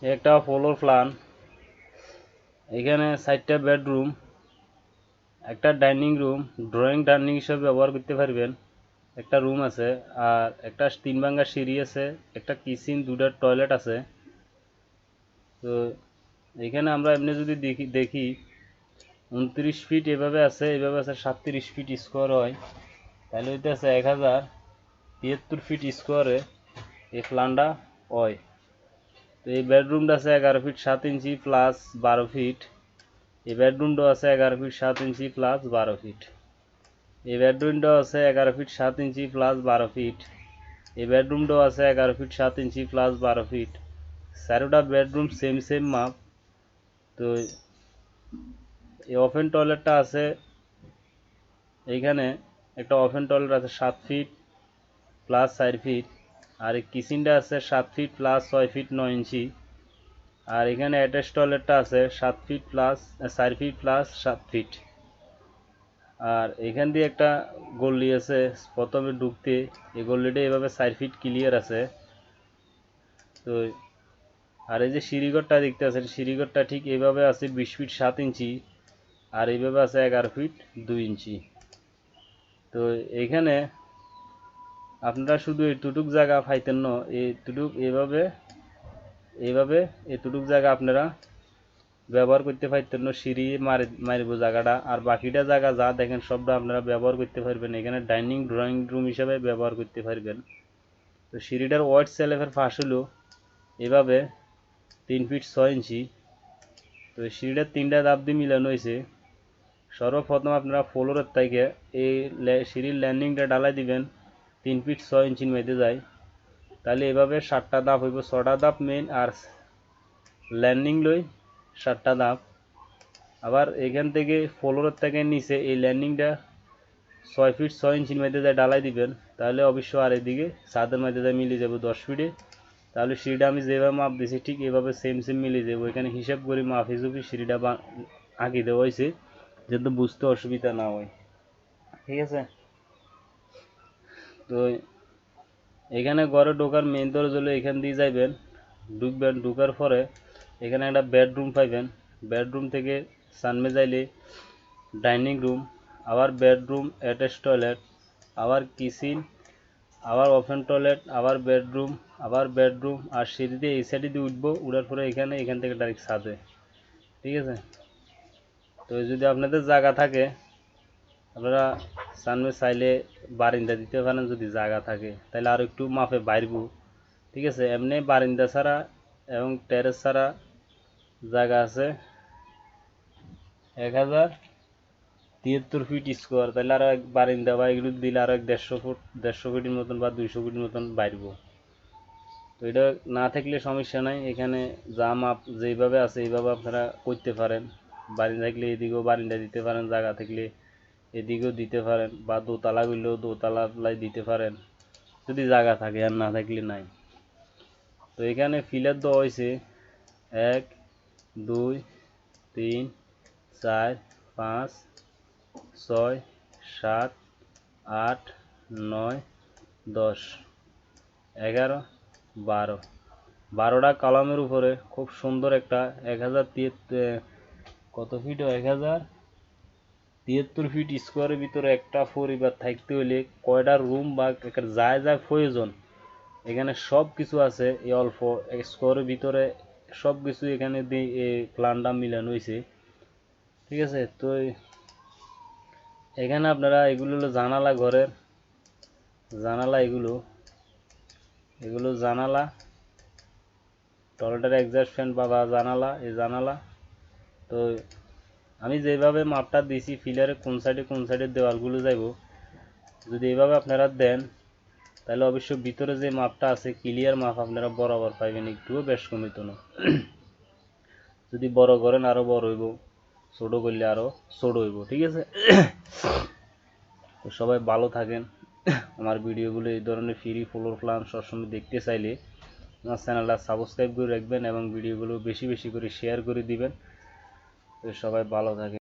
একটা floor plan, এখানে 4টা বেডরুম, একটা ডাইনিং রুম, ড্রয়িং ডাইনিং হিসেবে ব্যবহার করতে পারবেন, একটা রুম আছে, আর একটা 3 ভাঙা সিঁড়ি আছে, একটা কিচেন, 2টা টয়লেট আছে। তো এখানে আমরা এমনি যদি দেখি 29 ফিট এভাবে আছে, 37 ফিট স্কোয়ার হয়, তাহলে হইতে আছে 1073 ফিট স্কোয়ারে এই প্ল্যানটা হয়। তো এই বেডরুমটা আছে 11 ফিট 7 ইঞ্চি প্লাস 12 ফিট, এই বেডরুমটা আছে 11 ফিট 7 ইঞ্চি প্লাস 12 ফিট, এই বেডরুমটা আছে 11 ফিট 7 ইঞ্চি প্লাস 12 ফিট, এই বেডরুমটাও আছে 11 ফিট 7 ইঞ্চি প্লাস 12 ফিট। চারোটা বেডরুম সেম মাপ। তো এই ওপেন টয়লেটটা আছে, এইখানে একটা ওপেন টয়লেট আছে 7 ফিট প্লাস 4 ফিট, আর এই কিচেনটা আছে 7 ফিট প্লাস 6 ফিট 9 ইঞ্চি, আর এখানে অ্যাটাচ টয়লেটটা আছে 7 feet plus 4 feet plus 7 feet. আর এখান দিয়ে একটা গল্লি আছে প্রথমে ঢুকতে, এই গল্লিটা এভাবে 4 ফিট ক্লিয়ার আছে। তো আর এই যে সিঁড়িঘরটা দেখতে আছে, সিঁড়িঘরটা ঠিক এইভাবে আছে 20 ফিট 7 ইঞ্চি, আর এইভাবে আছে 11 ফিট 2 ইঞ্চি। তো এইখানে আপনারা শুধু এইটুক জায়গা পাইতেন না, এইটুক এইভাবে এতটুক জায়গা আপনারা ব্যবহার করতে পারতেন না, সিঁড়ি মারিব জায়গাটা, আর বাকিটা জায়গা যা দেখেন সবটা আপনারা ব্যবহার করতে পারবেন, এখানে ডাইনিং ড্রয়িং রুম হিসাবে ব্যবহার করতে পারবেন। তো সিঁড়িটার ওয়াইড স্ল্যাবের ফাঁস হলো এভাবে 3 ফিট 6 ইঞ্চি। তো সিঁড়িটার 3টা ধাপ দিয়ে মিলানো হয়েছে। সর্বপ্রথম আপনারা ফ্লোরের থেকে এই সিঁড়ির ল্যান্ডিংটা ঢালাই দিবেন 3 ফিট 6 ইঞ্চির মধ্যে যায়, তাহলে এভাবে 7টা ধাপ হইব, 6টা ধাপ মেন আর ল্যান্ডিং লই 7টা ধাপ। আবার এখান থেকে ফ্লোরের থেকে নিচে এই ল্যান্ডিংটা 6 ফিট 6 ইঞ্চির মধ্যে যায় ঢালাই দিবেন, তাহলে অবশ্য আর এদিকে ছাদের মধ্যে যায় মিলে যাবে 10 ফিটে। তাহলে সিঁড়িটা আমি যেভাবে মাপ দিয়েছি ঠিক এভাবে সেম মিলে যাবো, এখানে হিসাব করে মাপ হিসেবে সিঁড়িটা আঁকি দেওয়া হয়েছে যাতে বুঝতে অসুবিধা না হয়, ঠিক আছে। তো এখানে ঘরে ঢোকার মেন দরজা হলো এখান দিয়ে যাইবেন, ঢুকবেন, ঢুকার পরে এখানে একটা বেডরুম পাইবেন, বেডরুম থেকে সামনে যাইলে ডাইনিং রুম, আবার বেডরুম, অ্যাটাচ টয়লেট, আবার কিচেন, আবার ওপেন টয়লেট, আবার বেডরুম, আর সিঁড়ি দিয়ে এই সাইডে দিয়ে উঠবো, উঠার পরে এখান থেকে ডাইরেক্ট ছাদে, ঠিক আছে। তো যদি আপনাদের জায়গা থাকে আপনারা সামনে চাইলে বারিন্দা দিতে পারেন, যদি জায়গা থাকে তাহলে আর একটু মাপে বাড়বো, ঠিক আছে। এমনি বারিন্দা ছাড়া এবং টেরেস ছাড়া জায়গা আছে 1073 ফিট স্কোয়ার, তাহলে আরো এক বারিন্দা বা এগুলো দিলে আরো 150 ফিটের মতন বা 200 ফিটের মতন বাড়বো। তো এটা না থাকলে সমস্যা নাই, এখানে যা মাপ যেইভাবে আছে এইভাবে আপনারা করতে পারেন। বারিন্দা থাকলে এদিকেও বারিন্দা দিতে পারেন, জায়গা থাকলে এদিকেও দিতে পারেন, বা দোতলা করলেও দোতলাই দিতে পারেন যদি জায়গা থাকে, আর না থাকলে নাই। তো এখানে ফিলার দেওয়া হয়েছে 1 2 3 4 5 6 7 8 9 10 11 12টা কলামের উপরে খুব সুন্দর একটা 1073 কত ফিট, 1073 ফিট স্কোয়ারের ভিতরে একটা পরিবার থাকতে হলে কয়টা রুম বা যায় প্রয়োজন, এখানে সব কিছু আছে এই অল্প স্কোয়ারের ভিতরে, সব কিছু এখানে দিয়ে এই প্ল্যানটা মিলানো হয়েছে, ঠিক আছে। তো এখানে আপনারা এগুলো হলো জানালা, ঘরের জানালা, এগুলো জানালা, টয়লেটের এক্সস্ট ফ্যান বা জানালা, এই জানালা। তো আমি যেভাবে মাপটা দিছি ফিলারে কোন সাইডে দেওয়ালগুলো যাইব, যদি এইভাবে আপনারা দেন তাহলে অবশ্য ভিতরে যে মাপটা আছে ক্লিয়ার মাপ আপনারা বরাবর পাইবেন, একটুও বেশ কমিত না। যদি বড় করেন আরো বড় হইব, ছোট করলে আরো ছোট হইব, ঠিক আছে। তো সবাই ভালো থাকেন। আমার ভিডিওগুলো এই ধরনের ফ্রি ফ্লোর প্ল্যান সবসময় দেখতে চাইলে আমার চ্যানেলটা সাবস্ক্রাইব করে রাখবেন এবং ভিডিওগুলো বেশি করে শেয়ার করে দিবেন। তো সবাই ভালো থাকেন।